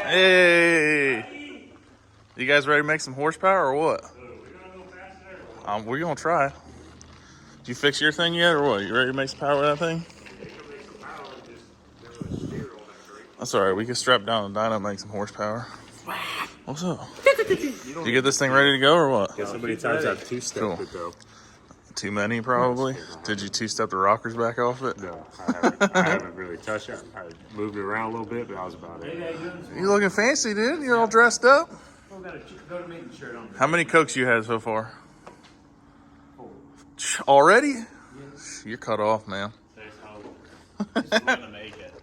Hey! You guys ready to make some horsepower or what? We're gonna try. Did you fix your thing yet or what? You ready to make some power with that thing? That's alright, we can strap down the dyno and make some horsepower. What's up? Did you get this thing ready to go or what? Guess how many times I've two-stepped it though? Too many probably. Did you two-step the rockers back off it? No, I haven't really touched it. I moved it around a little bit, but that was about it. You looking fancy, dude. You're all dressed up. How many Cokes you had so far? 4. Already? Yes. You're cut off, man. There's hope. Just gonna make it.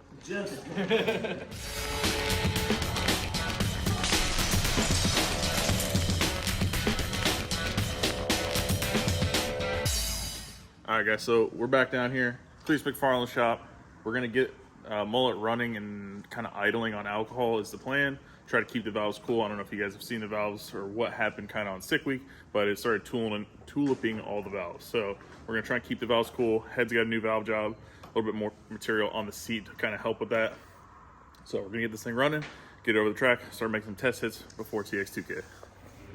All right, guys, so we're back down here. Please McFarland shop. We're going to get Mullet running and kind of idling on alcohol is the plan. Try to keep the valves cool. I don't know if you guys have seen the valves or what happened kind of on sick week, but it started tuliping all the valves. So we're going to try and keep the valves cool. Head's got a new valve job, a little bit more material on the seat to kind of help with that. So we're going to get this thing running, get it over the track, start making some test hits before Tx2k.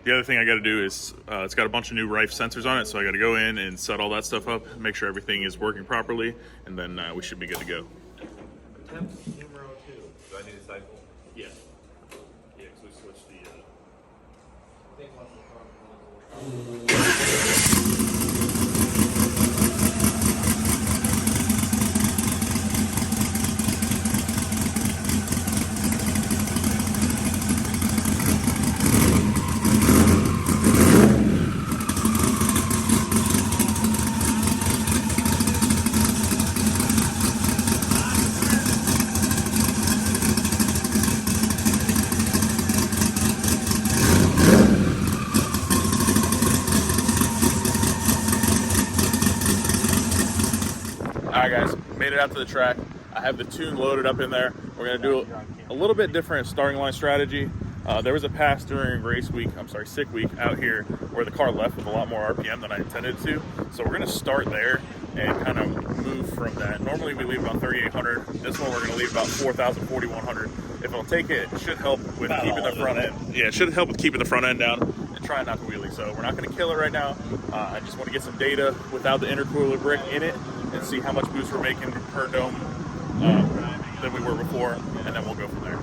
The other thing I got to do is it's got a bunch of new Rife sensors on it, so I got to go in and set all that stuff up, make sure everything is working properly, and then we should be good to go. Temp numero 2. Do I need a cycle? Yeah. Yeah, because we switched the... All right, guys, made it out to the track. I have the tune loaded up in there. We're gonna do a little bit different starting line strategy. There was a pass during sick week out here where the car left with a lot more RPM than I intended to. So we're gonna start there and kind of move from that. Normally we leave about 3,800. This one we're gonna leave about 4,000, 4,100. If it'll take it, it should help with keeping the front end. Yeah, it should help with keeping the front end down and trying not to wheelie. So we're not gonna kill it right now. I just want to get some data without the intercooler brick in it and see how much boost we're making per dome than we were before, and then we'll go from there.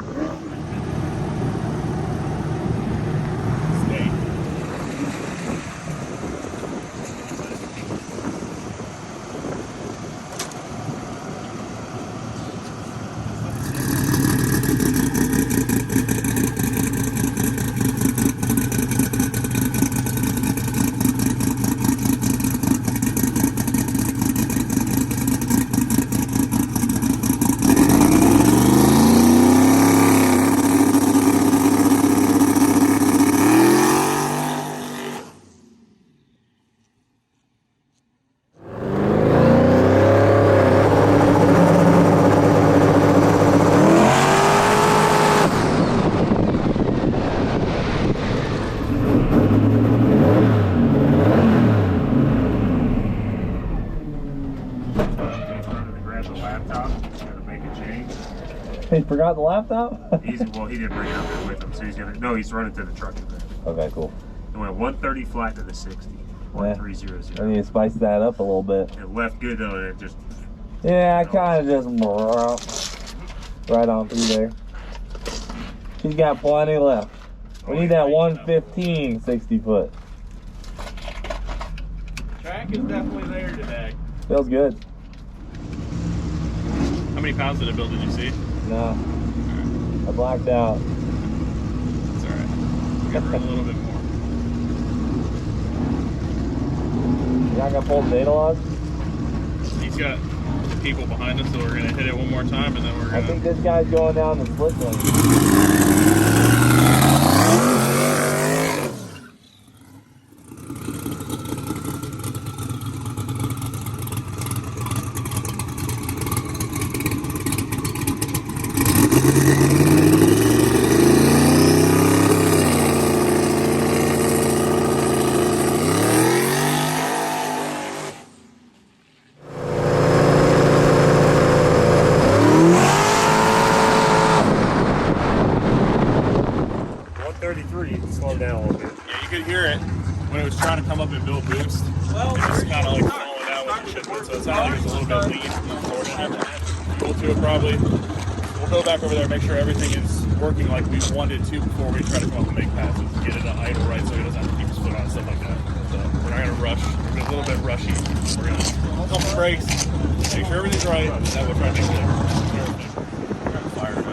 He forgot the laptop? He didn't bring it up there with him, so he's running to the truck today. Okay, cool. It went 130 flat to the 60. 1300. I need to spice that up a little bit. It left good though, and it just... Yeah, I kind of just right on through there. She's got plenty left. We need that 115 60 foot. Track is definitely there today. Feels good. How many pounds did it build, did you see? No. I blacked out. That's alright. We got to run a little bit more. You're not gonna pull the data logs? He's got people behind us, so we're going to hit it one more time, and then we're going to... I think this guy's going down the split lane. 33, slow down a little bit. Yeah, you could hear it when it was trying to come up and build boost. It was kind of like slowing down with the shipment, so it sounded like it was a little bit lean. So we're gonna have to add fuel to it probably. We'll go back over there, make sure everything is working like we wanted to before we try to come up and make passes. Get it to idle right so he doesn't have to keep his foot on and stuff like that. So we're not gonna rush. We're a little bit rushy. We're gonna pump the brakes, make sure everything's right, and then we'll try to make sure everything. We're gonna fire it up.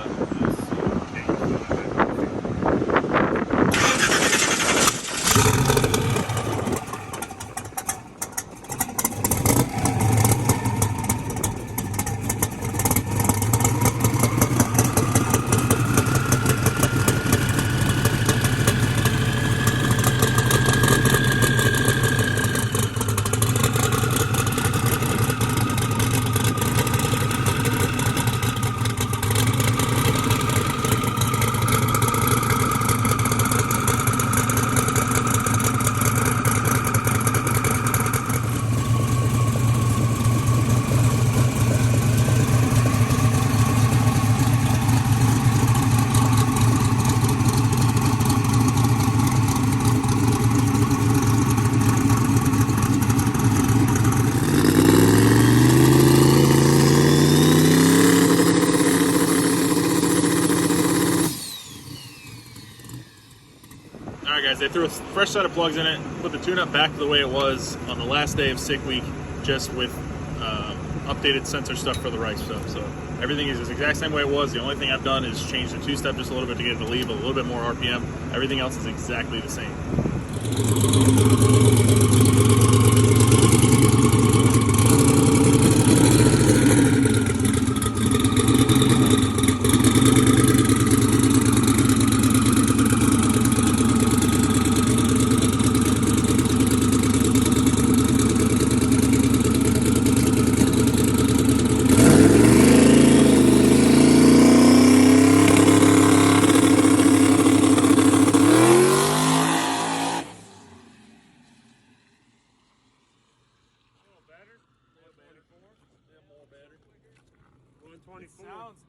Alright guys, they threw a fresh set of plugs in it, put the tune-up back to the way it was on the last day of sick week, just with updated sensor stuff for the right stuff. So everything is the exact same way it was. The only thing I've done is change the two-step just a little bit to get it to leave a little bit more RPM. Everything else is exactly the same.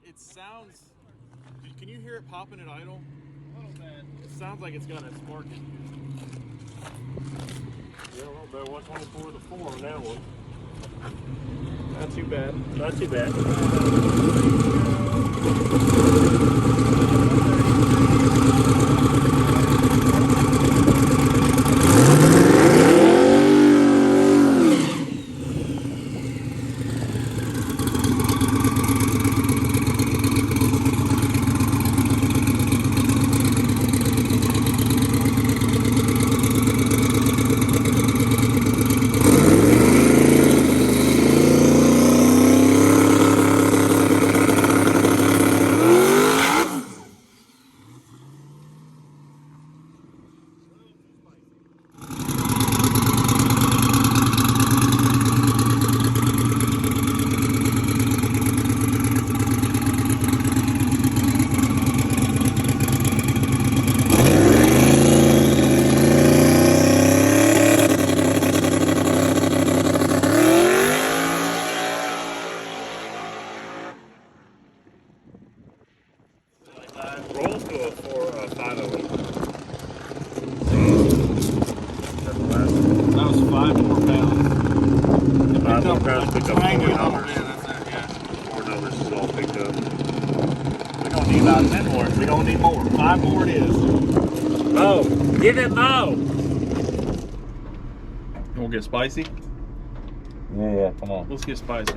It sounds. Can you hear it popping at idle? A little bit. It sounds like it's got a spark in it. Yeah, a little bit. 124 to 4 on that one. Not too bad. Not too bad. Rolls to a 508. That was 5 more pounds. 5 more pounds picked up 4 Triangle numbers. number, yeah, that's it, yeah. 4 numbers is all picked up. We're gonna need about 10 more. We're gonna need more. 5 more it is. Mo! Give it Mo! We'll get spicy. Yeah, come on. Let's get spicy.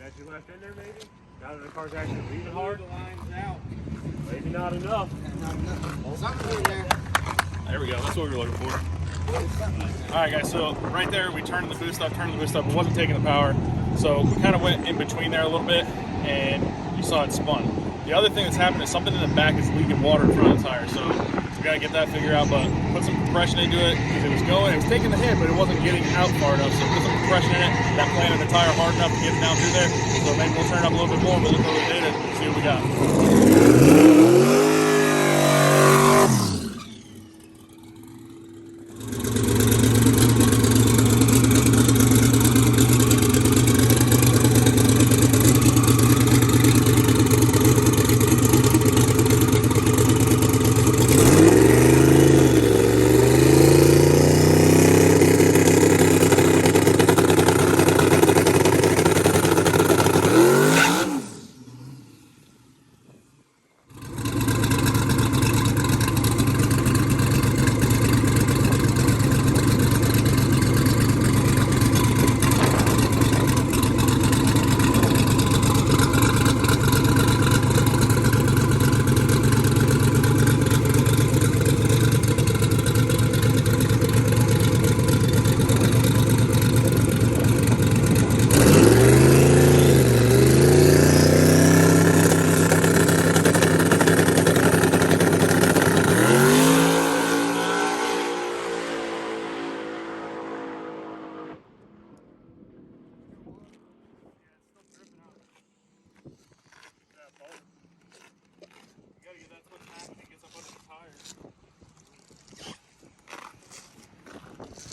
That you left in there, maybe? Now that the car's actually leaving hard? The line's out. Maybe not enough. Something in there. There we go. That's what we were looking for. All right, guys. So right there, we turned the boost up. It wasn't taking the power. So we kind of went in between there a little bit, and you saw it spun. The other thing that's happened is something in the back is leaking water in front of the tire. So we got to get that figured out, but put some compression into it because it was taking the hit, but it wasn't getting out far enough. So put some compression in it. That planted the tire hard enough to get it down through there. So maybe we'll turn it up a little bit more. We'll look over the data and see what we got. gotta get that foot back and it gets up under the tires.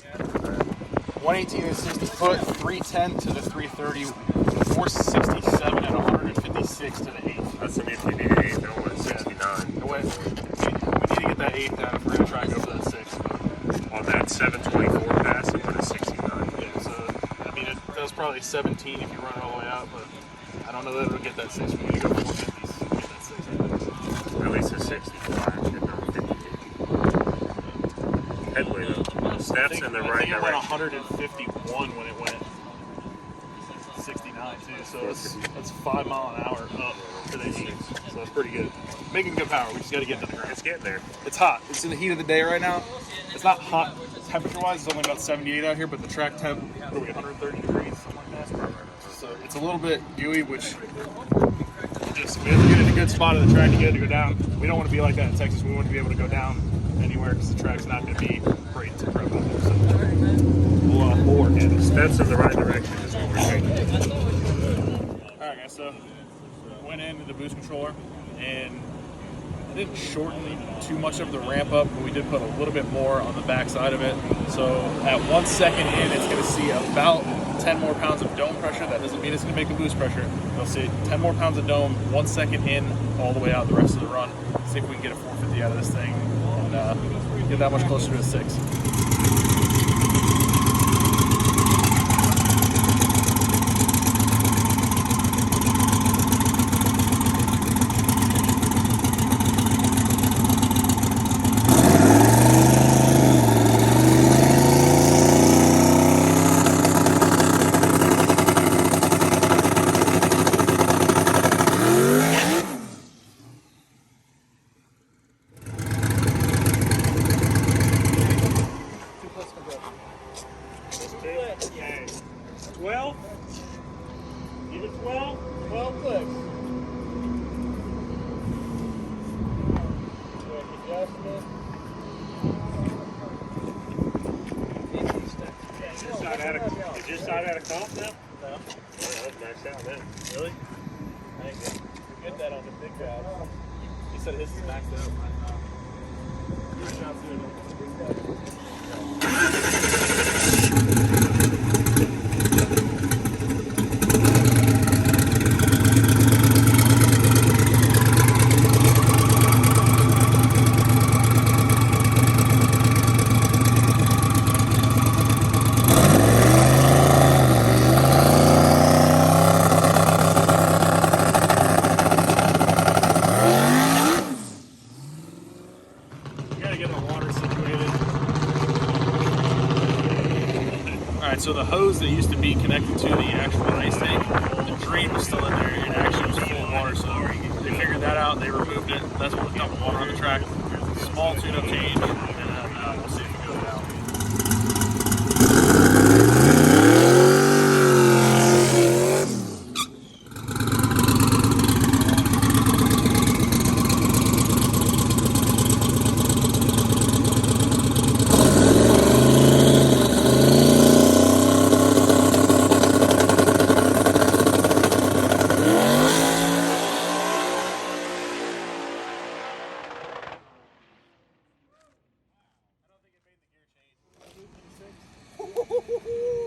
Yeah. 118 to 60 foot, 310 to the 330, 467 and 156 to the 8th. That's an if you need an 8th, I want 69. No way. We need to get that 8th down if we're gonna try and go for that 6. On that 724 pass, I want a 69. Yeah, so I mean it does probably 17 if you run it all the way out, but I don't know that it'll get that 6. We need to go 450s to get that 6. At least a 65, if not 58. Headway though. Steps in the right I think it went direction. 151 when it went 69 too, so that's 5 mile an hour up to the 8. So that's pretty good. Making good power. We just got to get to the ground. It's getting there. It's hot. It's in the heat of the day right now. It's not hot temperature-wise. It's only about 78 out here, but the track temp, what are we, 130 degrees, something like that. So it's a little bit dewy, which we have to get in a good spot of the track to get it to go down. We don't want to be like that in Texas. We want to be able to go down anywhere because the track's not going to be great to prep out there. So we'll work it. Steps in the right direction is what we're taking. All right, guys. So went into the boost controller and I didn't shorten too much of the ramp up, but we did put a little bit more on the back side of it. So at 1 second in, it's going to see about 10 more pounds of dome pressure. That doesn't mean it's going to make the boost pressure. You'll see 10 more pounds of dome, 1 second in, all the way out the rest of the run. See if we can get a 450 out of this thing and get that much closer to a 6. Okay. 12? Give it 12? 12 clicks. Quick adjustment. Is your side out of comp now? No. Oh, that's maxed out then. Really? I think we get that on the big guy. He said his is maxed out. Good job, dude. So the hose that used to be connected to the actual ice tank, the drain was still in there, and actually was full of water. So they figured that out. They removed it. That's what was dumping water on the track. Small tune-up change, and then we'll see if it goes down.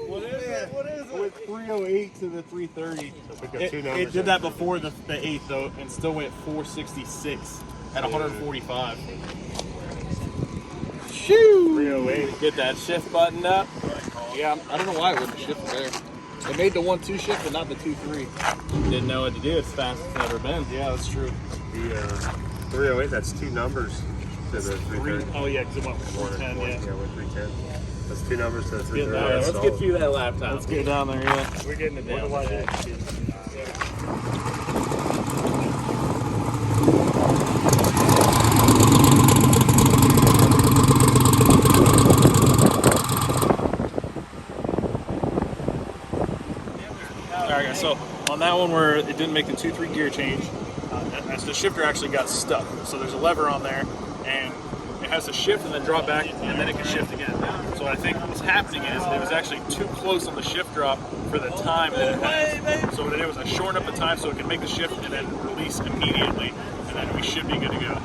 What is it? With 308 to the 330. It did that before the 8th though, and still went 466 at 145. Shoo! 308. Get that shift buttoned up. Yeah, I don't know why it wouldn't shift there. It made the 1-2 shift, but not the 2-3. Didn't know what to do. It's fast as it's never been. Yeah, that's true. The 308, that's 2 numbers to the 330. Oh yeah, because it went 410. Yeah. Went 310. That's 2 numbers to the Get 330. down there. Let's get you that laptop. Let's get down there. Yeah. We're getting it down. Alright guys, so on that one where it didn't make the 2-3 gear change, as the shifter actually got stuck. So there's a lever on there, and it has to shift and then drop back, and then it can shift again. So what I think what's happening is it was actually too close on the shift drop for the time that it had. So what it did was I shortened up the time so it can make the shift and then release immediately, and then we should be good to go.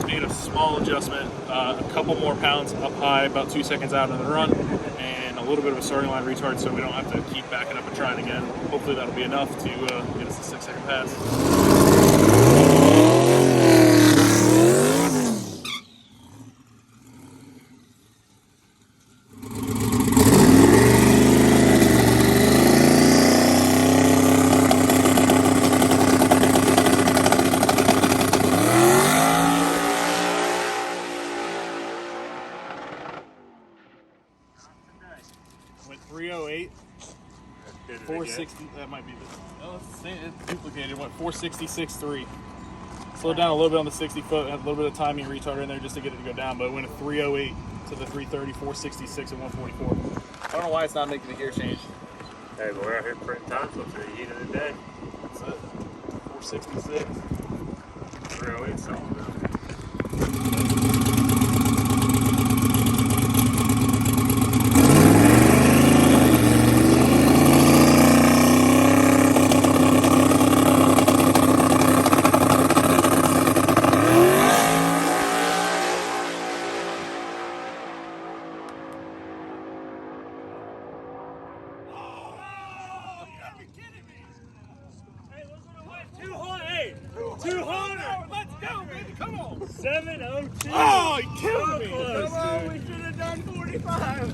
Made a small adjustment, a couple more pounds up high, about 2 seconds out in the run, and a little bit of a starting line retard so we don't have to keep backing up and trying again. Hopefully that'll be enough to get us the 6-second pass. Went 308, 460. That might be the. No, it's the same. It's duplicated. Went 466.3. Slowed down a little bit on the 60 foot. Had a little bit of timing retard in there just to get it to go down. But it went a 308 to the 330, 466, and 144. I don't know why it's not making the gear change. Hey, but we're out here printing time slips for the heat of the day. That's it. 466. 308 something. Come on! 702. Oh, he killed me! Come on, we should have done 45.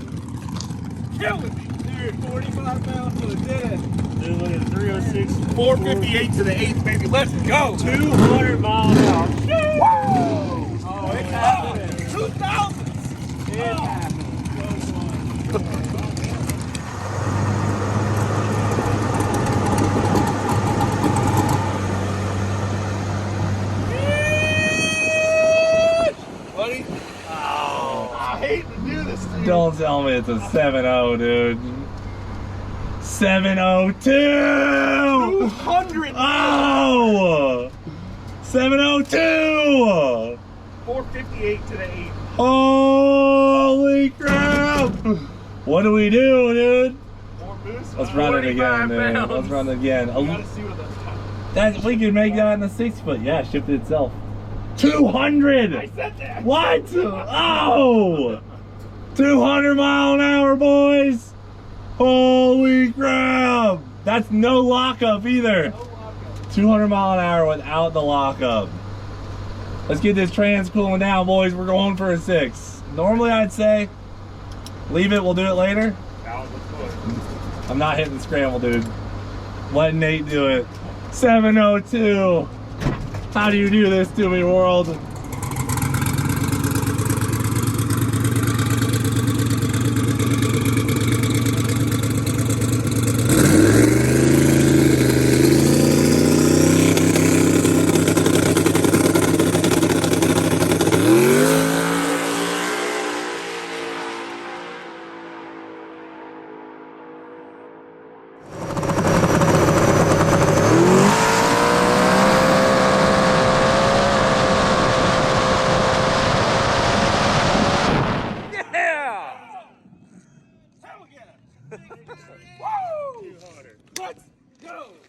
Killing me. Dude, 45 pounds would have did it. Dude, look at 306. 458 to the 8th, baby. Let's go! 200 miles an hour. Woo! Oh, it's happening. 2000! It's happening. Buddy? Oh, I hate to do this to you. Don't tell me it's a 7.0, dude. 702! 200! Oh! 702! 458 to the 8th. Holy crap! What do we do, dude? More boost. Let's run it again, dude. Let's run it again. You gotta see what That we can make that in the 60 foot. Yeah, shift it itself. 200! I said that. What? Oh! 200 mile an hour, boys! Holy crap! That's no lockup either. 200 mile an hour without the lockup. Let's get this trans cooling down, boys. We're going for a 6. Normally I'd say leave it, we'll do it later. I'm not hitting the scramble, dude. Let Nate do it. 702. How do you do this to me, world?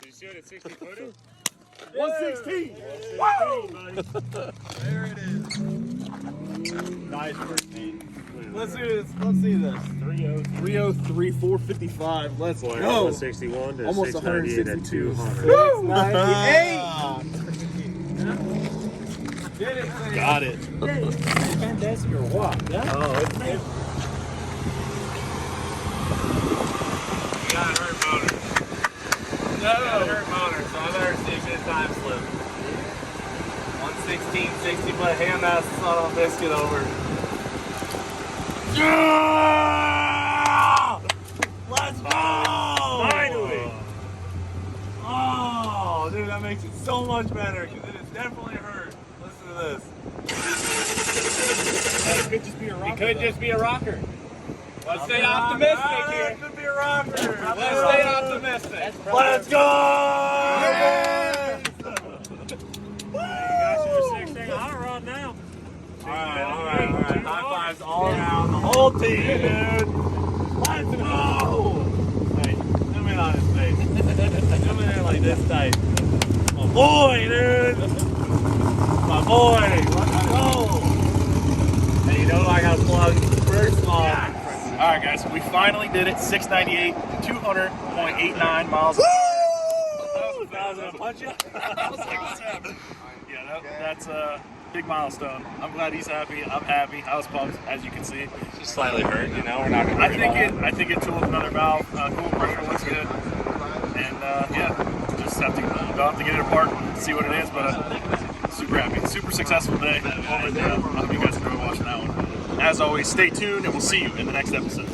Did you see it at 60 footer? 116. There it is. Nice first meet. Let's do this. Let's see this. 303. 303, 455. Let's go. 161 to Almost 698 at 162. 200. 698. Did it, man. Got it. Fantastic or what? Yeah. Oh, it's me. You got a hurt motor. No. You got a hurt motor, so I better see a good time slip. 116, 60 foot hand that son of a biscuit over. Yeah! Let's go! Finally! Oh, dude, that makes it so much better because it is definitely hurt. Listen to this. That could just be a rocker. It could just be a rocker. Let's stay optimistic here. It could be a rocker. Let's stay optimistic. Let's go! All right. High fives all around the whole team, dude. Let's go! Hey, zoom in on his face. Zoom in like this tight. My boy, dude. My boy. Let's go. And you know I got to plug first log. All right, guys, we finally did it. 698, 200.89 miles. That was a punch you? Yeah, that's a big milestone. I'm glad he's happy. I'm happy. I was pumped, as you can see. Just slightly hurt, you know. We're not going to I think it tooled another valve. Cool pressure looks good, and yeah, just have to get it apart and see what it is. But super happy, super successful day, and I hope you guys enjoy watching that one. As always, stay tuned, and we'll see you in the next episode.